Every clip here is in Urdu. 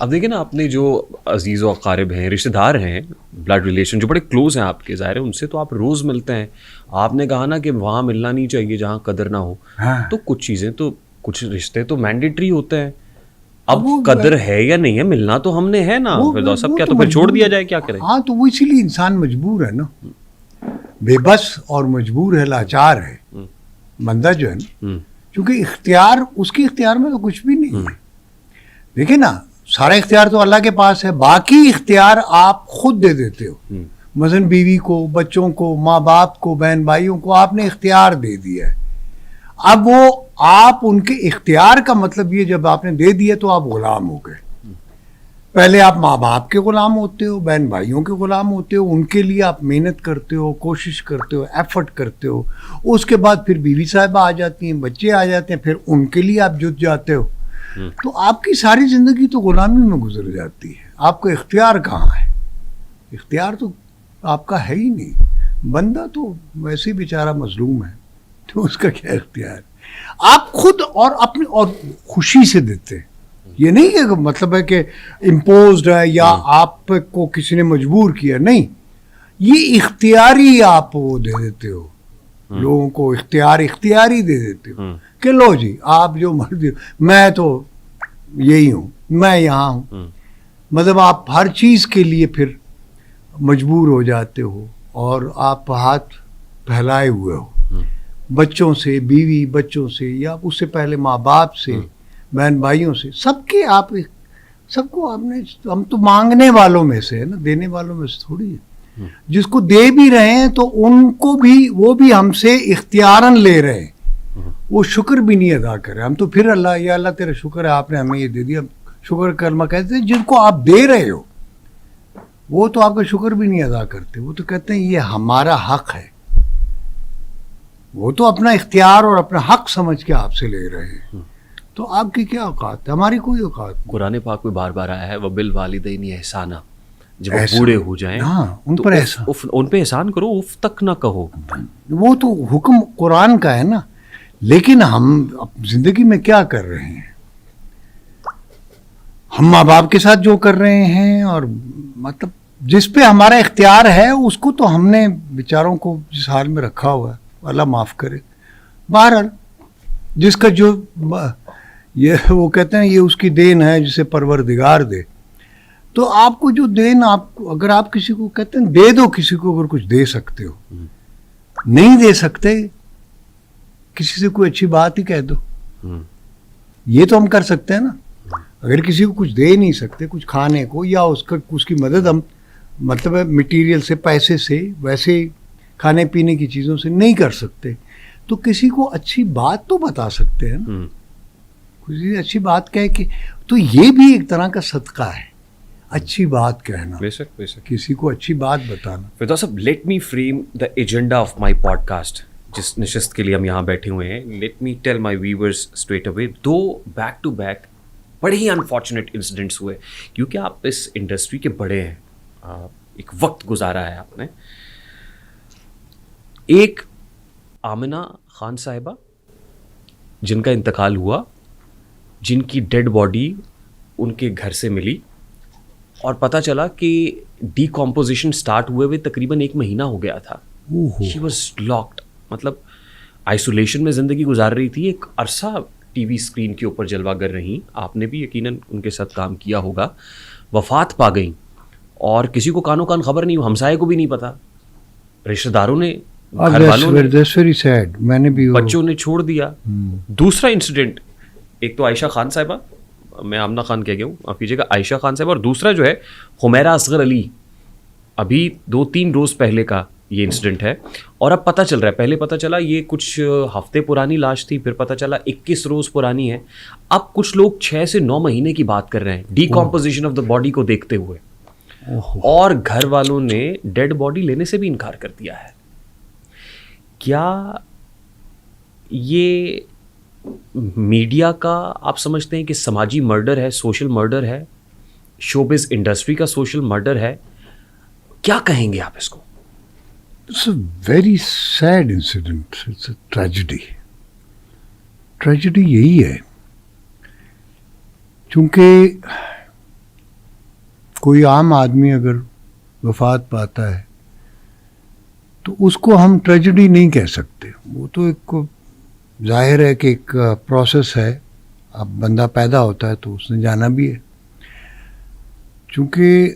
اب دیکھیں نا اپنے جو عزیز و اقارب ہیں, رشتہ دار ہیں, بلڈ ریلیشن جو بڑے کلوز ہیں آپ کے, ظاہر ہے ان سے تو آپ روز ملتے ہیں. آپ نے کہا نا کہ وہاں ملنا نہیں چاہیے جہاں قدر نہ ہو, تو کچھ چیزیں تو, کچھ رشتے تو مینڈیٹری ہوتے ہیں. اب قدر ہے یا نہیں ہے, ملنا تو ہم نے ہے نا فردوس صاحب, کیا تو پھر چھوڑ دیا جائے, کیا کریں؟ ہاں تو وہ اسی لیے انسان مجبور ہے نا, بے بس اور مجبور ہے, لاچار ہے بندہ جو ہے نا, کیونکہ اختیار اس کی اختیار میں تو کچھ بھی نہیں ہے. دیکھیں نا, سارا اختیار تو اللہ کے پاس ہے, باقی اختیار آپ خود دے دیتے ہو. مثلاً بیوی کو, بچوں کو, ماں باپ کو, بہن بھائیوں کو آپ نے اختیار دے دیا ہے. اب وہ آپ ان کے اختیار کا مطلب یہ, جب آپ نے دے دیا تو آپ غلام ہو گئے. پہلے آپ ماں باپ کے غلام ہوتے ہو, بہن بھائیوں کے غلام ہوتے ہو, ان کے لیے آپ محنت کرتے ہو, کوشش کرتے ہو, ایفرٹ کرتے ہو. اس کے بعد پھر بیوی صاحبہ آ جاتی ہیں, بچے آ جاتے ہیں, پھر ان کے لیے آپ جت جاتے ہو. تو آپ کی ساری زندگی تو غلامی میں گزر جاتی ہے. آپ کا اختیار کہاں ہے؟ اختیار تو آپ کا ہے ہی نہیں. بندہ تو ویسے بیچارہ مظلوم ہے, تو اس کا کیا اختیار ہے؟ آپ خود اور اپنی اور خوشی سے دیتے ہیں. یہ نہیں کہ مطلب ہے کہ امپوزڈ ہے یا آپ کو کسی نے مجبور کیا, نہیں, یہ اختیاری آپ وہ دے دیتے ہو لوگوں کو, اختیاری دے دیتے ہو کہ لو جی آپ جو مرضی, میں تو یہی ہوں, میں یہاں ہوں. مطلب آپ ہر چیز کے لیے پھر مجبور ہو جاتے ہو, اور آپ ہاتھ پھیلائے ہوئے ہو بچوں سے, بیوی بچوں سے, یا اس سے پہلے ماں باپ سے, بہن بھائیوں سے, سب کے آپ سب کو آپ نے, ہم تو مانگنے والوں میں سے ہے نا, دینے والوں میں سے تھوڑی ہے. جس کو دے بھی رہے ہیں تو ان کو بھی, وہ بھی ہم سے اختیاراً لے رہے ہیں, وہ شکر بھی نہیں ادا کر رہے. ہم تو پھر اللہ, یا اللہ تیرا شکر ہے آپ نے ہمیں یہ دے دیا, شکر کلمہ کہتے ہیں. جن کو آپ دے رہے ہو وہ تو آپ کا شکر بھی نہیں ادا کرتے, وہ تو کہتے ہیں یہ ہمارا حق ہے. وہ تو اپنا اختیار اور اپنا حق سمجھ کے آپ سے لے رہے ہیں. تو آپ کی کیا اوقات ہے؟ ہماری کوئی اوقات نہیں. قرآن پاک میں بار بار آیا ہے وَبِالْوَالِدَيْنِ احسانًا, جب وہ بوڑھے ہو جائیں ان پر احسان, ان پہ احسان کرو, اف تک نہ کہو. وہ تو حکم قرآن کا ہے نا. لیکن ہم زندگی میں کیا کر رہے ہیں؟ ہم ماں باپ کے ساتھ جو کر رہے ہیں, اور مطلب جس پہ ہمارا اختیار ہے اس کو تو ہم نے بیچاروں کو جس حال میں رکھا ہوا ہے, اللہ معاف کرے. بہرحال جس کا جو, یہ وہ کہتے ہیں یہ اس کی دین ہے جسے پروردگار دے. تو آپ کو جو دین, آپ اگر آپ کسی کو کہتے ہیں دے دو, کسی کو اگر کچھ دے سکتے ہو, نہیں دے سکتے کسی سے کوئی اچھی بات ہی کہہ دو. یہ تو ہم کر سکتے ہیں نا. اگر کسی کو کچھ دے نہیں سکتے, کچھ کھانے کو, یا اس کی مدد ہم مطلب مٹیریل سے, پیسے سے, ویسے کھانے پینے کی چیزوں سے نہیں کر سکتے, تو کسی کو اچھی بات تو بتا سکتے ہیں نا. کسی اچھی بات کہہ کے, تو یہ بھی ایک طرح کا صدقہ ہے, اچھی بات کہنا, بے شک بے شک, کسی کو اچھی بات بتانا. فردوس صاحب, let me frame the agenda of my podcast. جس نشست کے لیے ہم یہاں بیٹھے ہوئے ہیں, let me tell my viewers straight away. دو بیک ٹو بیک بڑے ہی انفارچونیٹ انسیڈنٹس ہوئے, کیونکہ آپ اس انڈسٹری کے بڑے ہیں, ایک وقت گزارا ہے آپ نے. ایک آمنہ خان صاحبہ جن کا انتقال ہوا, جن کی ڈیڈ باڈی ان کے گھر سے ملی, اور پتہ چلا کہ ڈی کمپوزیشن سٹارٹ ہوئے تقریباً 1 مہینہ ہو گیا تھا. شی واز لاکڈ, مطلب آئسولیشن میں زندگی گزار رہی تھی. ایک عرصہ ٹی وی اسکرین کے اوپر جلوہ گر رہی, آپ نے بھی یقیناً ان کے ساتھ کام کیا ہوگا. وفات پا گئیں, اور کسی کو کانوں کان خبر نہیں, ہمسائے کو بھی نہیں پتا, رشتہ داروں نے, گھر والوں نے, میں نے بھی, بچوں نے چھوڑ دیا. دوسرا انسیڈنٹ, ایک تو عائشہ خان صاحبہ, میں آمنہ خان کہہ گیا ہوں, آپ کیجیے گا, عائشہ خان صاحبہ, اور دوسرا جو ہے حمیرہ اصغر علی, ابھی 2-3 روز پہلے کا یہ انسیڈنٹ ہے. اور اب پتہ چل رہا ہے, پہلے پتہ چلا یہ کچھ ہفتے پرانی لاش تھی, پھر پتہ چلا 21 روز پرانی ہے, اب کچھ لوگ 6 سے 9 مہینے کی بات کر رہے ہیں D composition of the body کو دیکھتے ہوئے, اور گھر والوں نے ڈیڈ باڈی لینے سے بھی انکار کر دیا ہے. کیا یہ میڈیا کا آپ سمجھتے ہیں کہ سماجی مرڈر ہے, سوشل مرڈر ہے, شوبز انڈسٹری کا سوشل مرڈر ہے؟ کیا کہیں گے آپ اس کو؟ It's a very sad incident. It's a tragedy. Tragedy یہی ہے, چونکہ کوئی عام آدمی اگر وفات پاتا ہے تو اس کو ہم ٹریجڈی نہیں کہہ سکتے. وہ تو ایک ظاہر ہے کہ ایک پروسیس ہے. اب بندہ پیدا ہوتا ہے تو اس نے جانا بھی ہے. چونکہ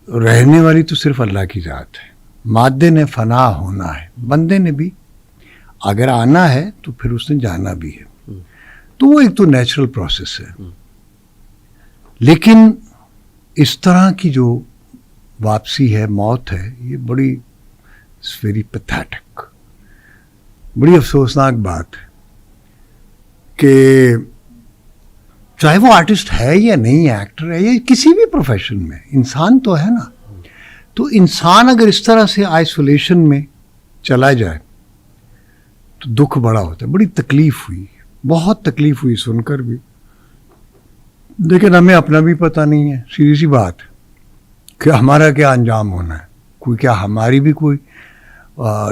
رہنے والی تو صرف اللہ کی ذات ہے. مادے نے فنا ہونا ہے, بندے نے بھی اگر آنا ہے تو پھر اس نے جانا بھی ہے. تو وہ ایک تو نیچرل پروسیس ہے. لیکن اس طرح کی جو واپسی ہے, موت ہے, یہ بڑی ویری پیتھیٹک, بڑی افسوسناک بات ہے کہ چاہے وہ آرٹسٹ ہے یا نہیں, ایکٹر ہے یا کسی بھی پروفیشن میں, انسان تو ہے نا. تو انسان اگر اس طرح سے آئسولیشن میں چلا جائے تو دکھ بڑا ہوتا ہے. بڑی تکلیف ہوئی, بہت تکلیف ہوئی سن کر بھی. لیکن ہمیں اپنا بھی پتہ نہیں ہے, سیدھی سی بات ہے, کہ ہمارا کیا انجام ہونا ہے. کوئی کیا ہماری بھی کوئی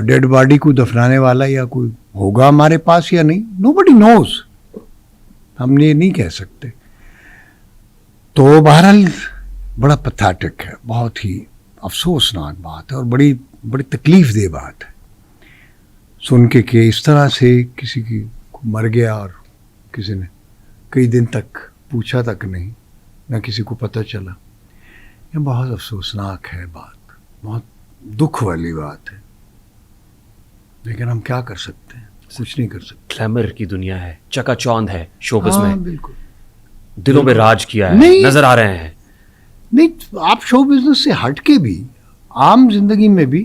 ڈیڈ باڈی کو دفنانے والا یا کوئی ہوگا ہمارے پاس یا نہیں, نو بڈی نوز. ہم یہ نہیں کہہ سکتے. تو بہرحال بڑا پیتھیٹک ہے, بہت ہی افسوسناک بات ہے اور بڑی بڑی تکلیف دہ بات ہے سن کے کہ اس طرح سے کسی کی مر گیا اور کسی نے کئی دن تک پوچھا تک نہیں, نہ کسی کو پتہ چلا. یہ بہت افسوسناک ہے بات, بہت دکھ والی بات ہے. لیکن ہم کیا کر سکتے ہیں, کچھ نہیں کر سکتے. گلیمر کی دنیا ہے, چکا چوند ہے شوبز میں, بالکل دلوں پہ راج کیا ہے, نظر آ رہے ہیں. نہیں, آپ شو بزنس سے ہٹ کے بھی عام زندگی میں بھی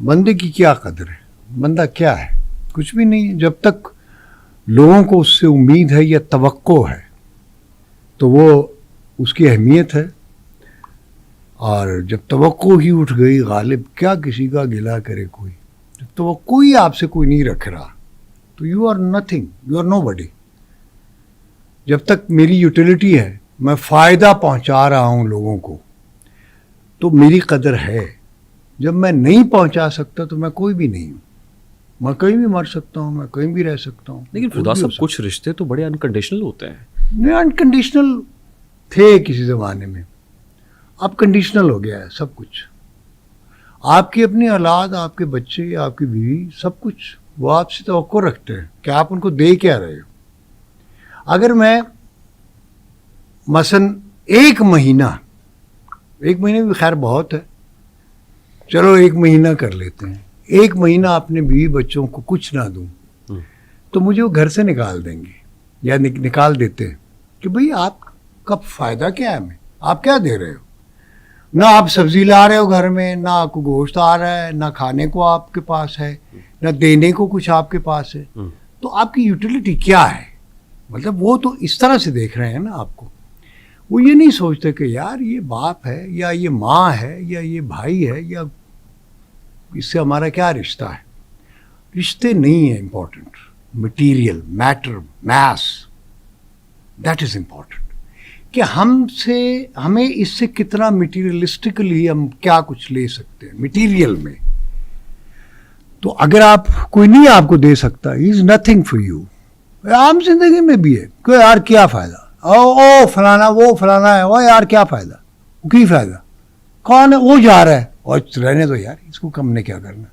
بندے کی کیا قدر ہے, بندہ کیا ہے, کچھ بھی نہیں ہے. جب تک لوگوں کو اس سے امید ہے یا توقع ہے تو وہ اس کی اہمیت ہے. اور جب توقع ہی اٹھ گئی غالب, کیا کسی کا گلہ کرے کوئی. جب توقع ہی آپ سے کوئی نہیں رکھ رہا تو you are nothing, you are nobody. جب تک میری یوٹیلیٹی ہے, میں فائدہ پہنچا رہا ہوں لوگوں کو, تو میری قدر ہے. جب میں نہیں پہنچا سکتا تو میں کوئی بھی نہیں ہوں. میں کہیں بھی مر سکتا ہوں, میں کہیں بھی رہ سکتا ہوں. لیکن فردوس صاحب, کچھ رشتے تو بڑے انکنڈیشنل ہوتے ہیں. نہیں, انکنڈیشنل تھے کسی زمانے میں, اب کنڈیشنل ہو گیا ہے سب کچھ. آپ کی اپنی اولاد, آپ کے بچے, آپ کی بیوی, سب کچھ وہ آپ سے توقع رکھتے ہیں کہ آپ ان کو دے کیا رہے ہو. اگر میں مثلاً ایک مہینہ بھی خیر بہت ہے, چلو ایک مہینہ کر لیتے ہیں, ایک مہینہ اپنے بیوی بچوں کو کچھ نہ دوں تو مجھے وہ گھر سے نکال دیں گے یا نکال دیتے ہیں کہ بھئی آپ کا فائدہ کیا ہے, ہمیں آپ کیا دے رہے ہو. نہ آپ سبزی لا رہے ہو گھر میں, نہ آپ کو گوشت آ رہا ہے, نہ کھانے کو آپ کے پاس ہے, نہ دینے کو کچھ آپ کے پاس ہے. تو آپ کی یوٹیلیٹی کیا ہے. مطلب وہ تو اس طرح سے دیکھ رہے ہیں نا آپ کو. وہ یہ نہیں سوچتے کہ یار یہ باپ ہے یا یہ ماں ہے یا یہ بھائی ہے, یا اس سے ہمارا کیا رشتہ ہے. رشتے نہیں ہیں important, material, matter, mass, that is important. کہ ہمیں اس سے کتنا مٹیریلسٹکلی ہم کیا کچھ لے سکتے ہیں مٹیریل میں. تو اگر آپ کوئی نہیں آپ کو دے سکتا, ہی از نتھنگ فار یو. عام زندگی میں بھی ہے کہ یار کیا فائدہ, او فلانا, وہ فلانا ہے, وہ یار کیا فائدہ, کی فائدہ, کون ہے, وہ جا رہا ہے, اور رہنے دو یار, اس کو ہم نے کیا کرنا.